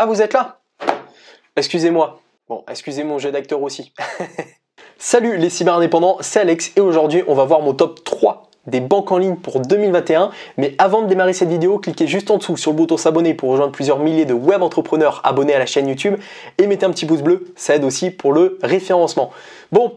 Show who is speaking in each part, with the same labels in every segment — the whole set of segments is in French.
Speaker 1: Ah, vous êtes là? Excusez-moi. Bon, excusez mon jeu d'acteur aussi. Salut les cyber-indépendants, c'est Alex et aujourd'hui on va voir mon top 3 des banques en ligne pour 2021. Mais avant de démarrer cette vidéo, cliquez juste en dessous sur le bouton s'abonner pour rejoindre plusieurs milliers de web entrepreneurs abonnés à la chaîne YouTube et mettez un petit pouce bleu, ça aide aussi pour le référencement. Bon,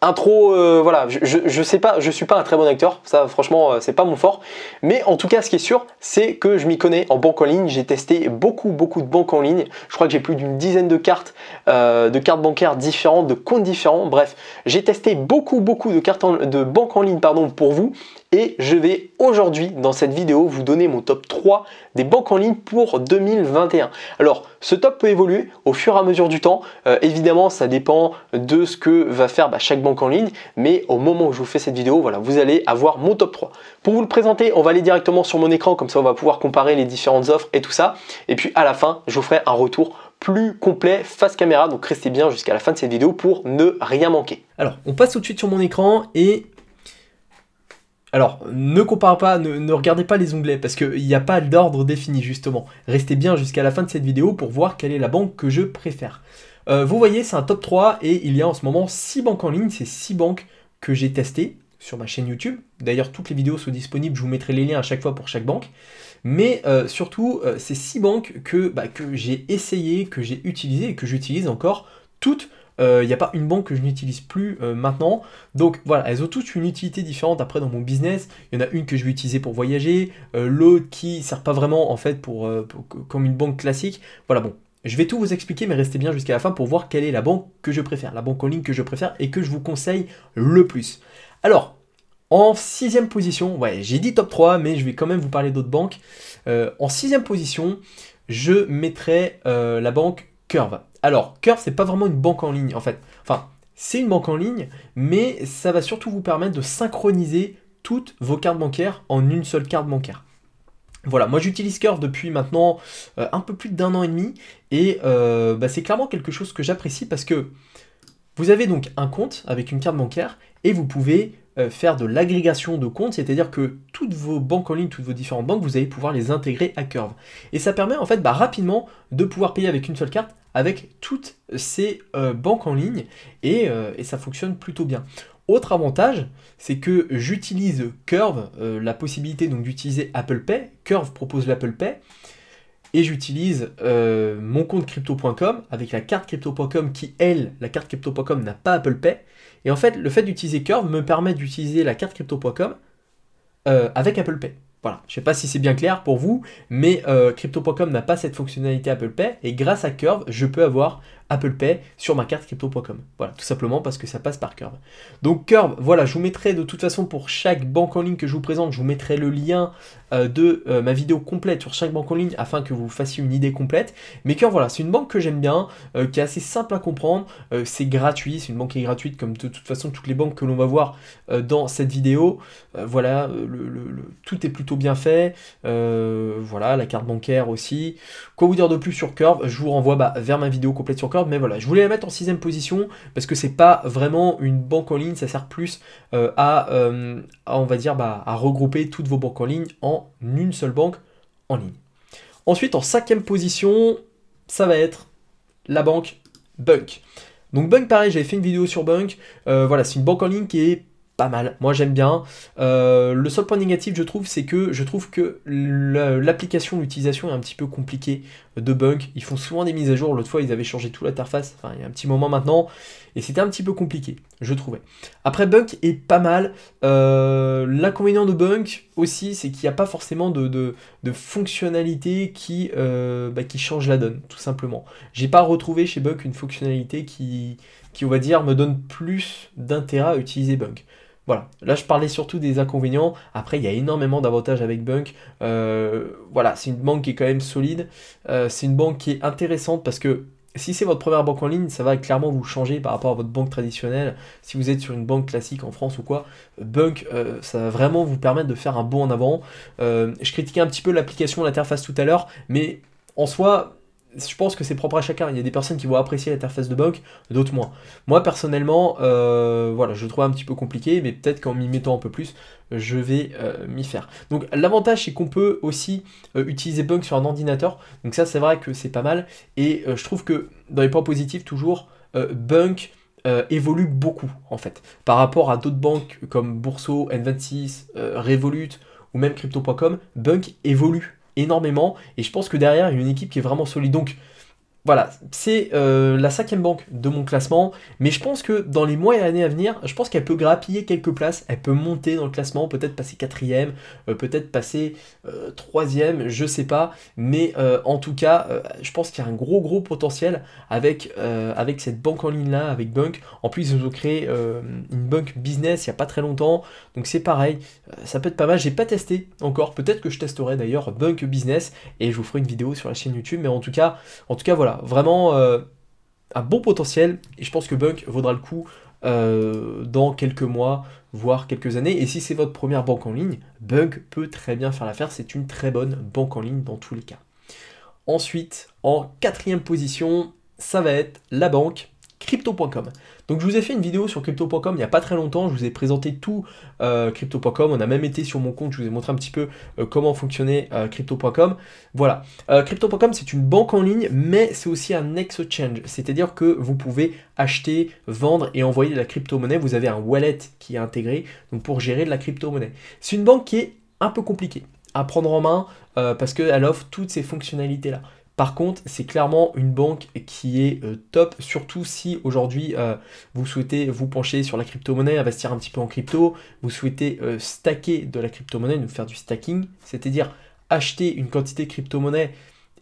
Speaker 1: intro, voilà, je sais pas, je suis pas un très bon acteur, ça franchement c'est pas mon fort, mais en tout cas ce qui est sûr c'est que je m'y connais en banque en ligne. J'ai testé beaucoup de banques en ligne, je crois que j'ai plus d'une dizaine de cartes bancaires différentes, de comptes différents, bref, j'ai testé beaucoup de banques en ligne pardon, pour vous. Et je vais aujourd'hui dans cette vidéo vous donner mon top 3 des banques en ligne pour 2021. Alors ce top peut évoluer au fur et à mesure du temps, évidemment ça dépend de ce que va faire chaque banque en ligne, mais au moment où je vous fais cette vidéo, voilà, vous allez avoir mon top 3. Pour vous le présenter, on va aller directement sur mon écran, comme ça on va pouvoir comparer les différentes offres et tout ça, et puis à la fin je vous ferai un retour plus complet face caméra, donc restez bien jusqu'à la fin de cette vidéo pour ne rien manquer.
Speaker 2: Alors on passe tout de suite sur mon écran et alors, ne comparez pas, ne regardez pas les onglets parce qu'il n'y a pas d'ordre défini justement. Restez bien jusqu'à la fin de cette vidéo pour voir quelle est la banque que je préfère. Vous voyez, c'est un top 3 et il y a en ce moment 6 banques en ligne. C'est 6 banques que j'ai testées sur ma chaîne YouTube. D'ailleurs, toutes les vidéos sont disponibles, je vous mettrai les liens à chaque fois pour chaque banque. Mais surtout, c'est 6 banques que j'ai essayé, que j'ai utilisées et que j'utilise encore toutes. Il n'y a pas une banque que je n'utilise plus maintenant. Donc voilà, elles ont toutes une utilité différente après dans mon business. Il y en a une que je vais utiliser pour voyager, l'autre qui ne sert pas vraiment en fait comme une banque classique. Voilà, bon, je vais tout vous expliquer, mais restez bien jusqu'à la fin pour voir quelle est la banque que je préfère, la banque en ligne que je préfère et que je vous conseille le plus. Alors, en 6e position, ouais, j'ai dit top 3, mais je vais quand même vous parler d'autres banques. En 6e position, je mettrai la banque Curve. Alors, Curve, c'est pas vraiment une banque en ligne en fait. Enfin, c'est une banque en ligne, mais ça va surtout vous permettre de synchroniser toutes vos cartes bancaires en une seule carte bancaire. Voilà, moi j'utilise Curve depuis maintenant un peu plus d'1 an et demi et c'est clairement quelque chose que j'apprécie parce que vous avez donc un compte avec une carte bancaire et vous pouvez faire de l'agrégation de comptes, c'est-à-dire que toutes vos banques en ligne, toutes vos différentes banques, vous allez pouvoir les intégrer à Curve. Et ça permet en fait rapidement de pouvoir payer avec une seule carte avec toutes ces banques en ligne et ça fonctionne plutôt bien. Autre avantage, c'est que j'utilise Curve, la possibilité donc d'utiliser Apple Pay. Curve propose l'Apple Pay. Et j'utilise mon compte crypto.com avec la carte crypto.com qui, elle, la carte crypto.com n'a pas Apple Pay. Et en fait, le fait d'utiliser Curve me permet d'utiliser la carte crypto.com avec Apple Pay. Voilà, je ne sais pas si c'est bien clair pour vous, mais crypto.com n'a pas cette fonctionnalité Apple Pay. Et grâce à Curve, je peux avoir Apple Pay sur ma carte crypto.com. Voilà, tout simplement parce que ça passe par Curve. Donc Curve, voilà, je vous mettrai de toute façon pour chaque banque en ligne que je vous présente, je vous mettrai le lien de ma vidéo complète sur chaque banque en ligne afin que vous fassiez une idée complète. Mais Curve, voilà, c'est une banque que j'aime bien, qui est assez simple à comprendre, c'est gratuit, c'est une banque qui est gratuite comme de toute façon toutes les banques que l'on va voir dans cette vidéo. Voilà, tout est plutôt bien fait, voilà, la carte bancaire aussi. Quoi vous dire de plus sur Curve? Je vous renvoie vers ma vidéo complète sur Curve. Mais voilà, je voulais la mettre en 6e position parce que c'est pas vraiment une banque en ligne, ça sert plus on va dire à regrouper toutes vos banques en ligne en une seule banque en ligne. Ensuite, en 5e position, ça va être la banque Bunk. Donc Bunk, pareil, j'avais fait une vidéo sur Bunk. Voilà, c'est une banque en ligne qui est pas mal, moi j'aime bien. Le seul point négatif je trouve que l'application, l'utilisation est un petit peu compliquée de Bunk. Ils font souvent des mises à jour, l'autre fois ils avaient changé toute l'interface, enfin il y a un petit moment maintenant, et c'était un petit peu compliqué, je trouvais. Après Bunk est pas mal, l'inconvénient de Bunk aussi c'est qu'il n'y a pas forcément de fonctionnalité qui change la donne, tout simplement. J'ai pas retrouvé chez Bunk une fonctionnalité qui on va dire me donne plus d'intérêt à utiliser Bunk. Voilà, là je parlais surtout des inconvénients, après il y a énormément d'avantages avec Bunk, voilà, c'est une banque qui est quand même solide, c'est une banque qui est intéressante parce que si c'est votre première banque en ligne, ça va clairement vous changer par rapport à votre banque traditionnelle. Si vous êtes sur une banque classique en France ou quoi, Bunk, ça va vraiment vous permettre de faire un bond en avant. Je critiquais un petit peu l'application, l'interface tout à l'heure, mais en soi, je pense que c'est propre à chacun. Il y a des personnes qui vont apprécier l'interface de banque, d'autres moins. Moi, personnellement, voilà, je le trouve un petit peu compliqué, mais peut-être qu'en m'y mettant un peu plus, je vais m'y faire. Donc, l'avantage, c'est qu'on peut aussi utiliser Bunk sur un ordinateur. Donc ça, c'est vrai que c'est pas mal. Et je trouve que dans les points positifs, toujours, Bunk évolue beaucoup, en fait. Par rapport à d'autres banques comme Bourso, N26, Revolut ou même Crypto.com, Bunk évolue énormément et je pense que derrière il y a une équipe qui est vraiment solide. Donc voilà, c'est la 5e banque de mon classement, mais je pense que dans les mois et années à venir, je pense qu'elle peut grappiller quelques places, elle peut monter dans le classement, peut-être passer 4e, peut-être passer 3e, je sais pas, mais en tout cas, je pense qu'il y a un gros potentiel avec cette banque en ligne là, avec Bunk. En plus, ils ont créé une banque business il n'y a pas très longtemps, donc c'est pareil, ça peut être pas mal. J'ai pas testé encore, peut-être que je testerai d'ailleurs Bunk business et je vous ferai une vidéo sur la chaîne YouTube, mais en tout cas voilà, vraiment un bon potentiel et je pense que Bunk vaudra le coup dans quelques mois, voire quelques années. Et si c'est votre première banque en ligne, Bunk peut très bien faire l'affaire, c'est une très bonne banque en ligne dans tous les cas. Ensuite, en 4e position, ça va être la banque Crypto.com. Donc je vous ai fait une vidéo sur Crypto.com il n'y a pas très longtemps, je vous ai présenté tout Crypto.com, on a même été sur mon compte, je vous ai montré un petit peu comment fonctionnait Crypto.com. Voilà, Crypto.com c'est une banque en ligne, mais c'est aussi un exchange, c'est-à-dire que vous pouvez acheter, vendre et envoyer de la crypto-monnaie, vous avez un wallet qui est intégré donc pour gérer de la crypto-monnaie. C'est une banque qui est un peu compliquée à prendre en main parce qu'elle offre toutes ces fonctionnalités-là. Par contre, c'est clairement une banque qui est top, surtout si aujourd'hui vous souhaitez vous pencher sur la crypto-monnaie, investir un petit peu en crypto, vous souhaitez stacker de la crypto-monnaie, nous faire du stacking, c'est-à-dire acheter une quantité de crypto-monnaie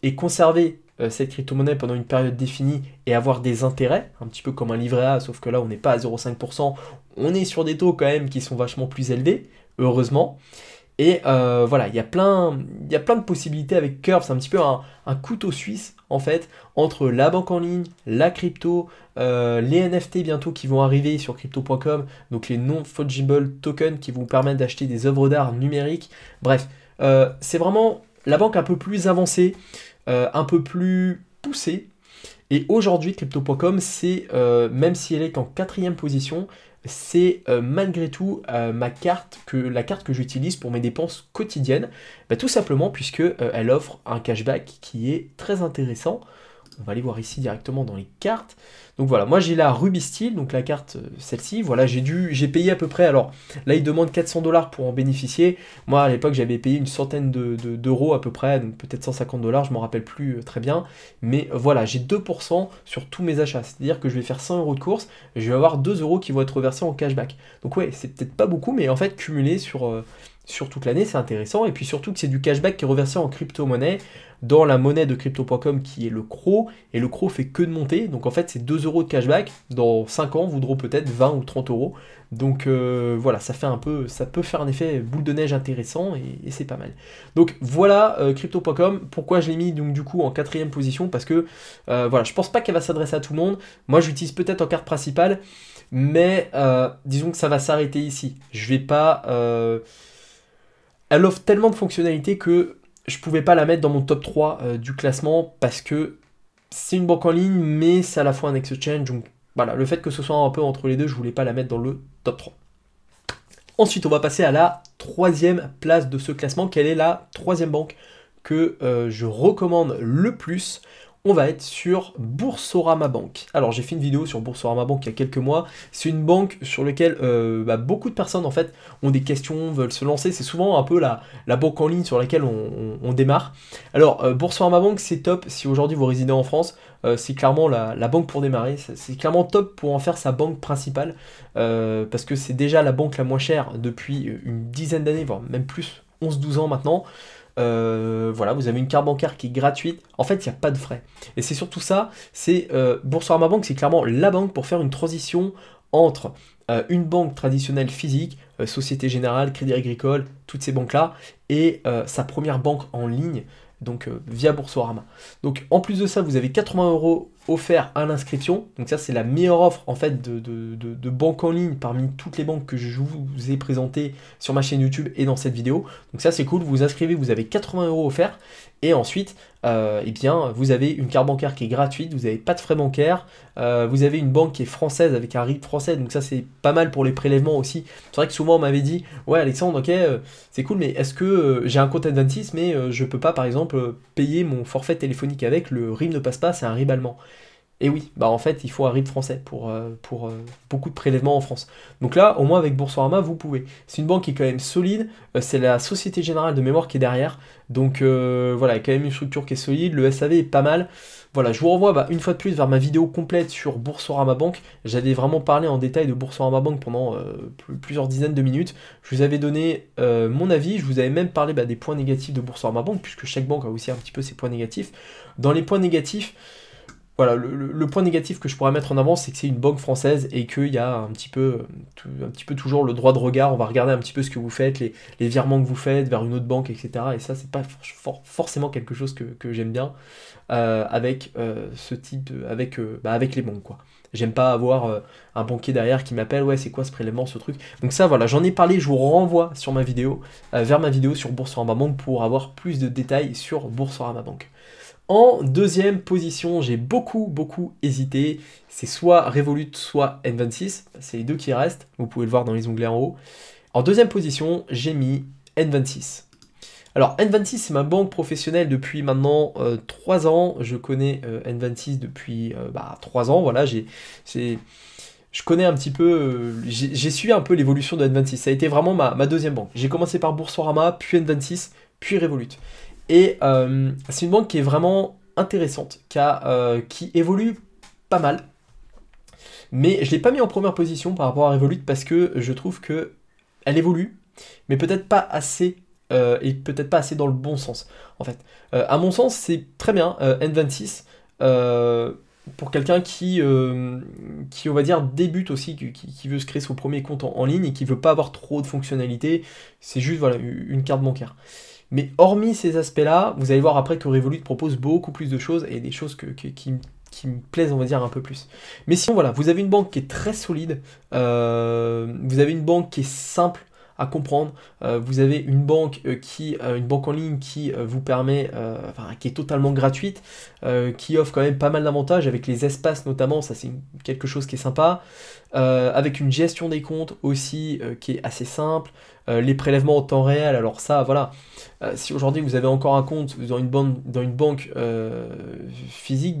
Speaker 2: et conserver cette crypto-monnaie pendant une période définie et avoir des intérêts, un petit peu comme un livret A, sauf que là on n'est pas à 0,5%, on est sur des taux quand même qui sont vachement plus élevés, heureusement. Et voilà, il y a plein de possibilités avec Curve, c'est un petit peu un couteau suisse en fait, entre la banque en ligne, la crypto, les NFT bientôt qui vont arriver sur crypto.com, donc les non-fungible tokens qui vont vous permettre d'acheter des œuvres d'art numériques. Bref, c'est vraiment la banque un peu plus avancée, un peu plus poussée. Et aujourd'hui, Crypto.com, c'est, même si elle est qu'en 4e position, c'est malgré tout la carte que j'utilise pour mes dépenses quotidiennes, tout simplement puisque elle offre un cashback qui est très intéressant. On va aller voir ici directement dans les cartes. Donc voilà, moi j'ai la Ruby Steel, donc la carte celle-ci. Voilà, j'ai payé à peu près, alors là ils demandent 400 $ pour en bénéficier. Moi à l'époque j'avais payé une centaine d'euros à peu près, donc peut-être 150 $, je ne me rappelle plus très bien. Mais voilà, j'ai 2% sur tous mes achats, c'est-à-dire que je vais faire 100 € de course, je vais avoir 2 € qui vont être reversés en cashback. Donc ouais, c'est peut-être pas beaucoup, mais en fait cumulé sur toute l'année, c'est intéressant. Et puis surtout que c'est du cashback qui est reversé en crypto-monnaie dans la monnaie de crypto.com qui est le CRO. Et le CRO fait que de monter. Donc en fait, c'est 2 € de cashback. Dans 5 ans, voudront peut-être 20 ou 30 €. Donc voilà, ça peut faire un effet boule de neige intéressant et c'est pas mal. Donc voilà crypto.com. Pourquoi je l'ai mis donc du coup en 4e position? Parce que voilà, je pense pas qu'elle va s'adresser à tout le monde. Moi, j'utilise peut-être en carte principale. Mais disons que ça va s'arrêter ici. Je vais pas... Elle offre tellement de fonctionnalités que je pouvais pas la mettre dans mon top 3 du classement parce que c'est une banque en ligne, mais c'est à la fois un exchange. Donc voilà, le fait que ce soit un peu entre les deux, je voulais pas la mettre dans le top 3. Ensuite, on va passer à la 3e place de ce classement. Quelle est la 3e banque que je recommande le plus? On va être sur Boursorama Bank. Alors j'ai fait une vidéo sur Boursorama Bank il y a quelques mois. C'est une banque sur laquelle beaucoup de personnes en fait ont des questions, veulent se lancer. C'est souvent un peu la banque en ligne sur laquelle on démarre. Alors Boursorama Bank c'est top si aujourd'hui vous résidez en France. C'est clairement la banque pour démarrer. C'est clairement top pour en faire sa banque principale parce que c'est déjà la banque la moins chère depuis une dizaine d'années, voire même plus, 11-12 ans maintenant. Voilà, vous avez une carte bancaire qui est gratuite. En fait, il n'y a pas de frais. Et c'est surtout ça, c'est Boursorama Bank, c'est clairement la banque pour faire une transition entre une banque traditionnelle physique, Société Générale, Crédit Agricole, toutes ces banques-là, et sa première banque en ligne, donc via Boursorama. Donc en plus de ça, vous avez 80 € offert à l'inscription. Donc ça, c'est la meilleure offre en fait de banque en ligne parmi toutes les banques que je vous ai présentées sur ma chaîne YouTube et dans cette vidéo. Donc ça, c'est cool. Vous vous inscrivez, vous avez 80 € offerts. Et ensuite, eh bien, vous avez une carte bancaire qui est gratuite, vous n'avez pas de frais bancaires, vous avez une banque qui est française avec un RIB français, donc ça c'est pas mal pour les prélèvements aussi. C'est vrai que souvent on m'avait dit, ouais Alexandre, ok, c'est cool, mais est-ce que j'ai un compte Adventis, mais je peux pas par exemple payer mon forfait téléphonique avec, le RIB ne passe pas, c'est un RIB allemand. Et oui, bah en fait, il faut un RIB français pour beaucoup de prélèvements en France. Donc là, au moins avec Boursorama, vous pouvez. C'est une banque qui est quand même solide, c'est la Société Générale de mémoire qui est derrière. Donc voilà, il y a quand même une structure qui est solide, le SAV est pas mal. Voilà, je vous renvoie une fois de plus vers ma vidéo complète sur Boursorama Bank. J'avais vraiment parlé en détail de Boursorama Bank pendant plusieurs dizaines de minutes. Je vous avais donné mon avis, je vous avais même parlé des points négatifs de Boursorama Bank, puisque chaque banque a aussi un petit peu ses points négatifs. Dans les points négatifs, voilà, le point négatif que je pourrais mettre en avant, c'est que c'est une banque française et qu'il y a un petit peu toujours le droit de regard. On va regarder un petit peu ce que vous faites, les virements que vous faites vers une autre banque, etc. Et ça, c'est pas forcément quelque chose que j'aime bien avec ce type avec les banques, quoi. J'aime pas avoir un banquier derrière qui m'appelle, ouais, c'est quoi ce prélèvement, ce truc. Donc ça, voilà, j'en ai parlé, je vous renvoie sur ma vidéo, vers ma vidéo sur Boursorama Bank pour avoir plus de détails sur Boursorama Bank. En deuxième position, j'ai beaucoup hésité. C'est soit Revolut, soit N26. C'est les deux qui restent. Vous pouvez le voir dans les onglets en haut. En deuxième position, j'ai mis N26. Alors N26, c'est ma banque professionnelle depuis maintenant 3 ans. Je connais N26 depuis 3 ans. Voilà, je connais un petit peu, j'ai suivi un peu l'évolution de N26. Ça a été vraiment ma deuxième banque. J'ai commencé par Boursorama, puis N26, puis Revolut. Et c'est une banque qui est vraiment intéressante, qui évolue pas mal. Mais je ne l'ai pas mis en première position par rapport à Revolut parce que je trouve qu'elle évolue, mais peut-être pas assez, et peut-être pas assez dans le bon sens. En fait, à mon sens, c'est très bien N26 pour quelqu'un qui, on va dire, débute aussi, qui veut se créer son premier compte en ligne et qui veut pas avoir trop de fonctionnalités. C'est juste voilà, une carte bancaire. Mais hormis ces aspects-là, vous allez voir après que Revolut propose beaucoup plus de choses et des choses qui me plaisent, on va dire, un peu plus. Mais sinon, voilà, vous avez une banque qui est très solide, vous avez une banque qui est simple à comprendre, vous avez une banque en ligne qui vous permet, qui est totalement gratuite, qui offre quand même pas mal d'avantages avec les espaces notamment, ça c'est quelque chose qui est sympa, avec une gestion des comptes aussi qui est assez simple, les prélèvements en temps réel, alors ça voilà, si aujourd'hui vous avez encore un compte dans une banque physique,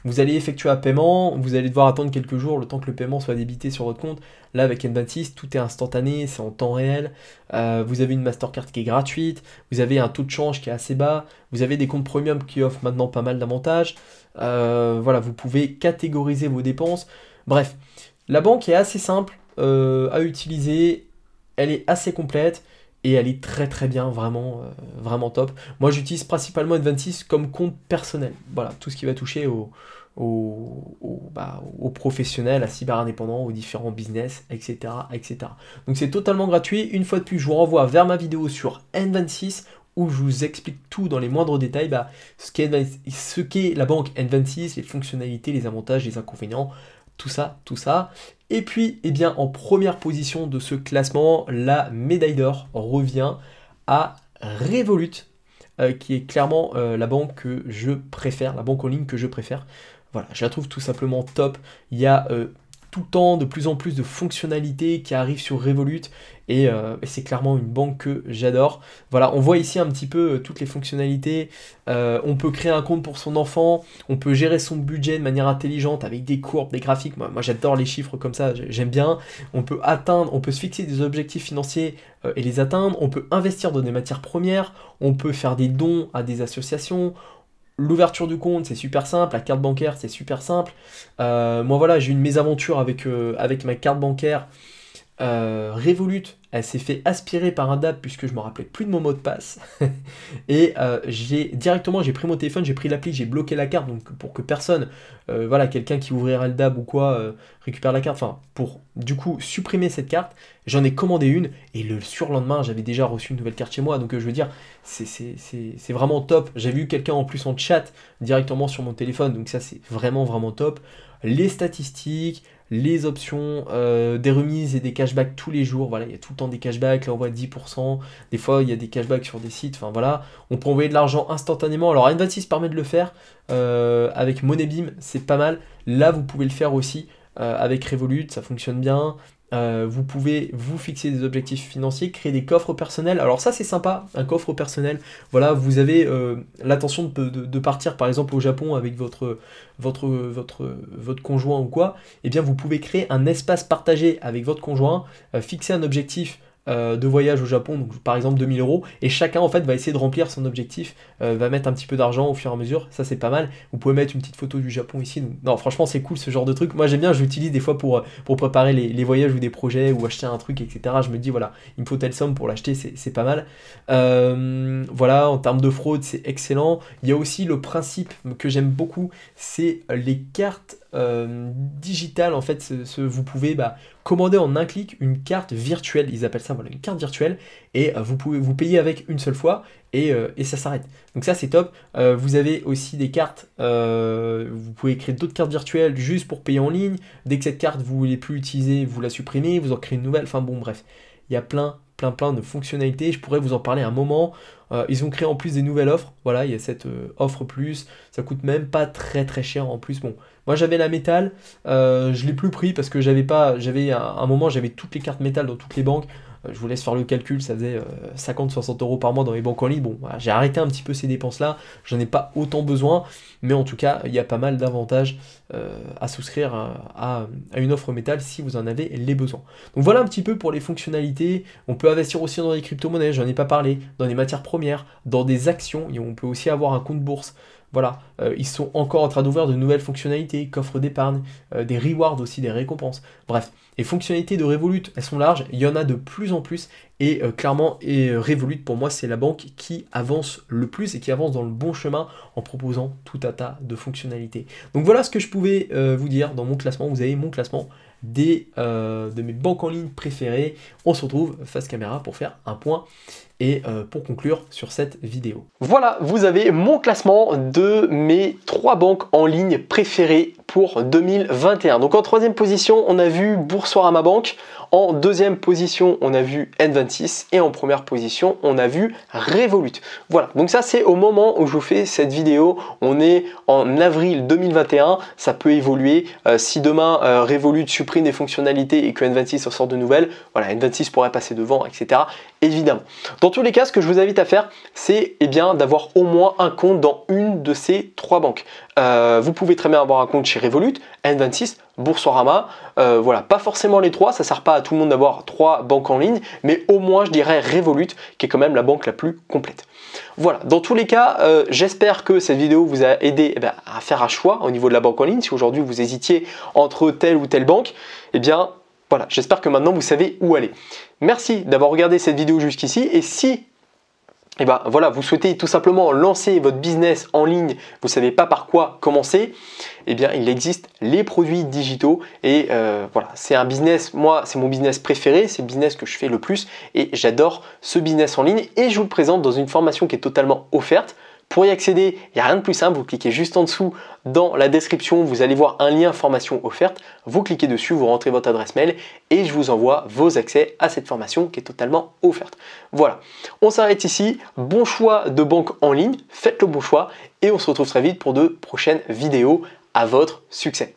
Speaker 2: vous allez effectuer un paiement, vous allez devoir attendre quelques jours le temps que le paiement soit débité sur votre compte. Là avec N26, tout est instantané, c'est en temps réel, vous avez une Mastercard qui est gratuite, vous avez un taux de change qui est assez bas, vous avez des comptes premium qui offrent maintenant pas mal d'avantages, voilà, vous pouvez catégoriser vos dépenses, bref, la banque est assez simple à utiliser, elle est assez complète, et elle est très bien, vraiment, vraiment top. Moi j'utilise principalement N26 comme compte personnel, voilà, tout ce qui va toucher aux professionnels, à cyber-indépendants, aux différents business, etc. Donc c'est totalement gratuit. Une fois de plus, je vous renvoie vers ma vidéo sur N26 où je vous explique tout dans les moindres détails, ce qu'est la banque N26, les fonctionnalités, les avantages, les inconvénients, tout ça. Et puis, eh bien, en première position de ce classement, la médaille d'or revient à Revolut, qui est clairement la banque que je préfère, la banque en ligne que je préfère. Voilà, je la trouve tout simplement top. Il y a tout le temps de plus en plus de fonctionnalités qui arrivent sur Revolut et c'est clairement une banque que j'adore. Voilà, on voit ici un petit peu toutes les fonctionnalités. On peut créer un compte pour son enfant, on peut gérer son budget de manière intelligente avec des courbes, des graphiques. Moi j'adore les chiffres comme ça, j'aime bien. On peut se fixer des objectifs financiers et les atteindre. On peut investir dans des matières premières, on peut faire des dons à des associations. L'ouverture du compte, c'est super simple. La carte bancaire, c'est super simple. Moi, voilà, j'ai eu une mésaventure avec ma carte bancaire Revolut, elle s'est fait aspirer par un DAB puisque je me rappelais plus de mon mot de passe. Et j'ai pris mon téléphone, j'ai pris l'appli, j'ai bloqué la carte donc pour que personne, voilà, quelqu'un qui ouvrira le DAB ou quoi, récupère la carte. Enfin, pour du coup supprimer cette carte, j'en ai commandé une et le surlendemain, j'avais déjà reçu une nouvelle carte chez moi. Donc je veux dire, c'est vraiment top. J'avais eu quelqu'un en plus en chat directement sur mon téléphone, donc ça c'est vraiment vraiment top. Les statistiques, les options, des remises et des cashbacks tous les jours, voilà, il y a tout le temps des cashbacks, là on voit 10%, des fois il y a des cashbacks sur des sites, enfin voilà, on peut envoyer de l'argent instantanément. Alors N26 permet de le faire, avec Moneybeam c'est pas mal, là vous pouvez le faire aussi avec Revolut, ça fonctionne bien. Vous pouvez vous fixer des objectifs financiers, créer des coffres personnels. Alors ça c'est sympa, un coffre personnel. Voilà, vous avez l'intention de partir par exemple au Japon avec votre conjoint ou quoi. Eh bien vous pouvez créer un espace partagé avec votre conjoint, fixer un objectif de voyage au Japon, donc par exemple 2000 €, et chacun en fait va essayer de remplir son objectif, va mettre un petit peu d'argent au fur et à mesure, ça c'est pas mal. Vous pouvez mettre une petite photo du Japon ici, donc, non franchement c'est cool ce genre de truc, moi j'aime bien, j'utilise des fois pour préparer les voyages ou des projets, ou acheter un truc etc, je me dis voilà, il me faut telle somme pour l'acheter, c'est pas mal. Voilà, en termes de fraude c'est excellent. Il y a aussi le principe que j'aime beaucoup, c'est les cartes digitales en fait, vous pouvez commander en un clic une carte virtuelle, ils appellent ça voilà, une carte virtuelle, et vous pouvez vous payer avec une seule fois et ça s'arrête. Donc ça c'est top. Vous avez aussi des cartes, vous pouvez créer d'autres cartes virtuelles juste pour payer en ligne. Dès que cette carte vous ne voulez plus utiliser, vous la supprimez, vous en créez une nouvelle, enfin bon bref, il y a plein de fonctionnalités, je pourrais vous en parler un moment. Ils ont créé en plus des nouvelles offres, voilà, il y a cette offre plus, ça coûte même pas très cher en plus. Bon, moi j'avais la métal, je l'ai plus pris parce que j'avais un moment j'avais toutes les cartes métal dans toutes les banques. Je vous laisse faire le calcul, ça faisait 50-60 € par mois dans les banques en ligne. Bon, voilà, j'ai arrêté un petit peu ces dépenses-là, j'en ai pas autant besoin, mais en tout cas, il y a pas mal d'avantages à souscrire à une offre métal si vous en avez les besoins. Donc voilà un petit peu pour les fonctionnalités. On peut investir aussi dans les crypto-monnaies, j'en ai pas parlé, dans les matières premières, dans des actions, et on peut aussi avoir un compte bourse. Voilà, ils sont encore en train d'ouvrir de nouvelles fonctionnalités, coffres d'épargne, des rewards aussi, des récompenses. Bref, les fonctionnalités de Revolut, elles sont larges, il y en a de plus en plus, et clairement, Revolut, pour moi, c'est la banque qui avance le plus et qui avance dans le bon chemin en proposant tout un tas de fonctionnalités. Donc voilà ce que je pouvais vous dire dans mon classement. Vous avez mon classement de mes banques en ligne préférées. On se retrouve face caméra pour faire un point et pour conclure sur cette vidéo.
Speaker 1: Voilà, vous avez mon classement de mes 3 banques en ligne préférées pour 2021. Donc en 3e position, on a vu Boursorama Bank. En 2e position, on a vu N26 et en 1re position, on a vu Revolut. Voilà, donc ça c'est au moment où je vous fais cette vidéo. On est en avril 2021, ça peut évoluer. Si demain Revolut supprime des fonctionnalités et que N26 en sort de nouvelles, voilà, N26 pourrait passer devant, etc. Évidemment. Dans tous les cas, ce que je vous invite à faire, c'est d'avoir au moins un compte dans une de ces 3 banques. Vous pouvez très bien avoir un compte chez Revolut, N26, Boursorama, voilà, pas forcément les 3, ça ne sert pas à tout le monde d'avoir 3 banques en ligne, mais au moins je dirais Revolut, qui est quand même la banque la plus complète. Voilà, dans tous les cas, j'espère que cette vidéo vous a aidé à faire un choix au niveau de la banque en ligne. Si aujourd'hui vous hésitiez entre telle ou telle banque, voilà, j'espère que maintenant vous savez où aller. Merci d'avoir regardé cette vidéo jusqu'ici, et si voilà, vous souhaitez tout simplement lancer votre business en ligne, vous ne savez pas par quoi commencer, il existe les produits digitaux et voilà, c'est un business, moi c'est mon business préféré, c'est le business que je fais le plus et j'adore ce business en ligne et je vous le présente dans une formation qui est totalement offerte. Pour y accéder, il n'y a rien de plus simple, vous cliquez juste en dessous dans la description, vous allez voir un lien formation offerte, vous cliquez dessus, vous rentrez votre adresse mail et je vous envoie vos accès à cette formation qui est totalement offerte. Voilà, on s'arrête ici, bon choix de banque en ligne, faites le bon choix et on se retrouve très vite pour de prochaines vidéos. À votre succès.